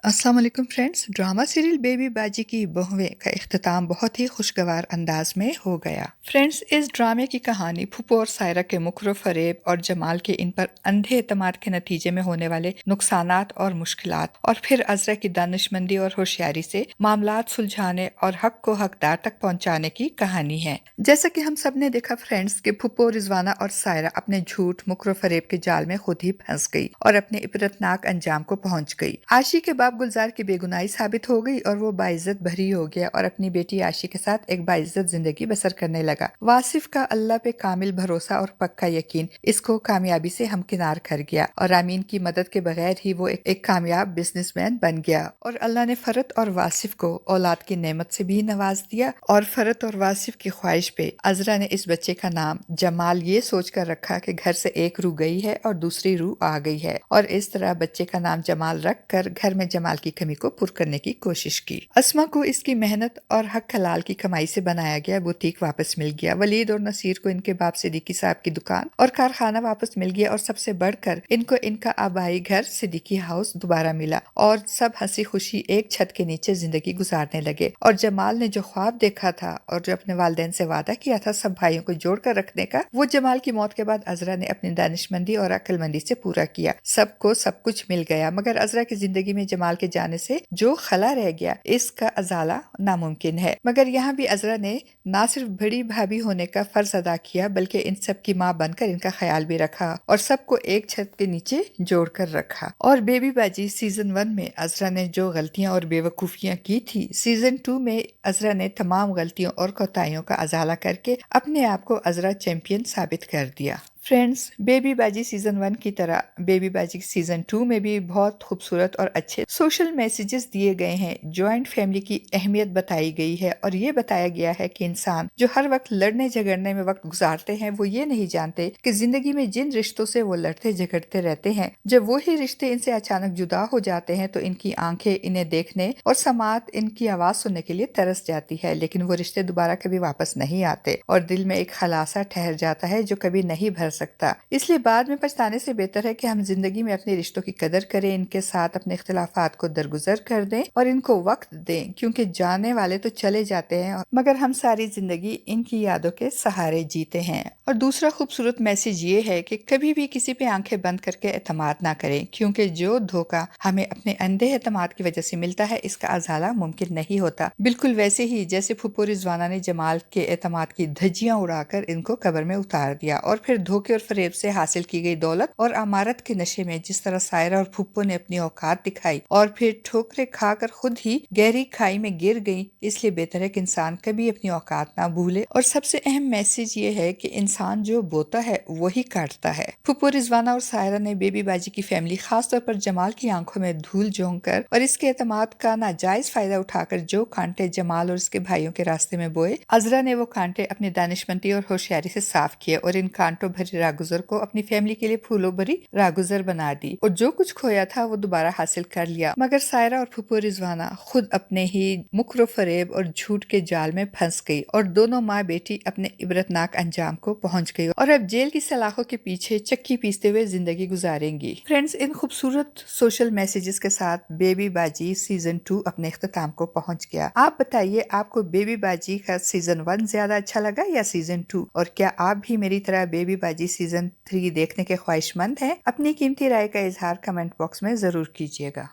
अस्सलाम वालेकुम friends. Drama serial baby बाजी की बहुएं का इख्तिताम बहुत ही खुशगवार अंदाज में हो गया। फ्रेंड्स, इस ड्रामे की कहानी फूफो और सायरा के मुकरो फरेब और जमाल के इन पर अंधे एतमाद के नतीजे में होने वाले नुकसानात और मुश्किलात और फिर अजरा की दानिशमंदी और होशियारी से मामलात सुलझाने और हक को हकदार तक पहुंचाने की कहानी है। जैसा कि हम सब ने देखा फ्रेंड्स कि फूफो रिजवाना और सायरा अपने झूठ मुकरो फरेब के जाल में खुद ही फंस गई और अपने इबरतनाक अंजाम को पहुंच गई। आशी के बाप गुलजार की बेगुनाही साबित हो गई और वो बाइज्जत भरी हो गया और अपनी बेटी आशी के साथ एक बाइज्जत जिंदगी बसर करने लगा। वासिफ का अल्लाह पे कामिल भरोसा और पक्का यकीन इसको कामयाबी से हमकिनार कर गया और आमीन की मदद के बगैर ही वो एक कामयाब बिजनेसमैन बन गया। और अल्लाह ने फरत और वासिफ को औलाद की नेमत से भी नवाज दिया और फरत और वासिफ की ख्वाहिश पे अजरा ने इस बच्चे का नाम जमाल ये सोच कर रखा कि घर से एक रूह गई है और दूसरी रूह आ गई है, और इस तरह बच्चे का नाम जमाल रख कर घर में जमाल की कमी को पूरा करने की कोशिश की। अस्मा को इसकी मेहनत और हक हलाल की कमाई से बनाया गया बुटीक वापस मिल गया। वलीद और नसीर को इनके बाप सिद्दीकी साहब की दुकान और कारखाना वापस मिल गया और सबसे बढ़कर इनको इनका आबाई घर सिद्दीकी हाउस दोबारा मिला और सब हंसी खुशी एक छत के नीचे जिंदगी गुजारने लगे। और जमाल ने जो ख्वाब देखा था और जो अपने वालिदैन से वादा किया था सब भाइयों को जोड़कर रखने का, वो जमाल की मौत के बाद अजरा ने अपनी दानिशमंदी और अक्लमंदी से पूरा किया। सबको सब कुछ मिल गया, मगर अजरा की जिंदगी में जमाल के जाने से जो खला रह गया इसका अजाला नामुमकिन है। मगर यहाँ भी अजरा ने ना सिर्फ बड़ी भाभी होने का फर्ज अदा किया बल्कि इन सब की माँ बनकर इनका ख्याल भी रखा और सबको एक छत के नीचे जोड़कर रखा। और बेबी बाजी सीजन 1 में अजरा ने जो गलतियां और बेवकूफियां की थी, सीजन 2 में अजरा ने तमाम गलतियों और कोताहियों का अजाला करके अपने आप को अजरा चैंपियन साबित कर दिया। फ्रेंड्स, बेबी बाजी सीजन 1 की तरह बेबी बाजी सीजन 2 में भी बहुत खूबसूरत और अच्छे सोशल मैसेजेस दिए गए हैं। जॉइंट फैमिली की अहमियत बताई गई है और ये बताया गया है कि इंसान जो हर वक्त लड़ने झगड़ने में वक्त गुजारते हैं वो ये नहीं जानते कि जिंदगी में जिन रिश्तों से वो लड़ते झगड़ते रहते हैं, जब वही रिश्ते इनसे अचानक जुदा हो जाते हैं तो इनकी आंखें इन्हें देखने और समात इनकी आवाज सुनने के लिए तरस जाती है, लेकिन वो रिश्ते दोबारा कभी वापस नहीं आते और दिल में एक खलासा ठहर जाता है जो कभी नहीं भर सकता। इसलिए बाद में पछताने से बेहतर है कि हम जिंदगी में अपने रिश्तों की कदर करें, इनके साथ अपने इख्तिलाफात को दरगुजर कर दें और इनको वक्त दें, क्योंकि जाने वाले तो चले जाते हैं मगर हम सारी जिंदगी इनकी यादों के सहारे जीते हैं। और दूसरा खूबसूरत मैसेज ये है कि कभी भी किसी पे आंखें बंद करके एतमाद ना करें, क्योंकि जो धोखा हमें अपने अंधे एतमाद की वजह से मिलता है इसका अजाला मुमकिन नहीं होता। बिल्कुल वैसे ही जैसे फूफो रिजवाना ने जमाल के एतमाद की धज्जियां उड़ाकर इनको कब्र में उतार दिया और फिर धोखे और फरेब से हासिल की गई दौलत और अमारत के नशे में जिस तरह सायरा और फूफो ने अपनी औकात दिखाई और फिर ठोकरें खाकर खुद ही गहरी खाई में गिर गई, इसलिए बेहतर है कि इंसान कभी अपनी औकात ना भूले। और सबसे अहम मैसेज ये है कि इंसान जो बोता है वही काटता है। फूफो रिजवाना और सायरा ने बेबी बाजी की फैमिली खासतौर पर जमाल की आंखों में धूल झोंक कर और इसके एतमाद का नाजायज फायदा उठाकर जो कांटे जमाल और उसके भाइयों के रास्ते में बोए, अजरा ने वो कांटे अपनी दानिशमंदी और होशियारी से साफ किए और इन कांटों भरी रागुजर को अपनी फैमिली के लिए फूलों भरी रागुजर बना दी और जो कुछ खोया था वो दोबारा हासिल कर लिया। मगर सायरा और फूफो रिजवाना खुद अपने ही मुकरो फरेब और झूठ के जाल में फंस गई और दोनों माँ बेटी अपने इबरतनाक अंजाम को पहुंच गई और अब जेल की सलाखों के पीछे चक्की पीसते हुए जिंदगी गुजारेंगी। फ्रेंड्स, इन खूबसूरत सोशल मैसेजेस के साथ बेबी बाजी सीजन 2 अपने इख्तिताम को पहुंच गया। आप बताइए, आपको बेबी बाजी का सीजन 1 ज्यादा अच्छा लगा या सीजन 2? और क्या आप भी मेरी तरह बेबी बाजी सीजन 3 देखने के ख्वाहिशमंद हैं? अपनी कीमती राय का इजहार कमेंट बॉक्स में जरूर कीजिएगा।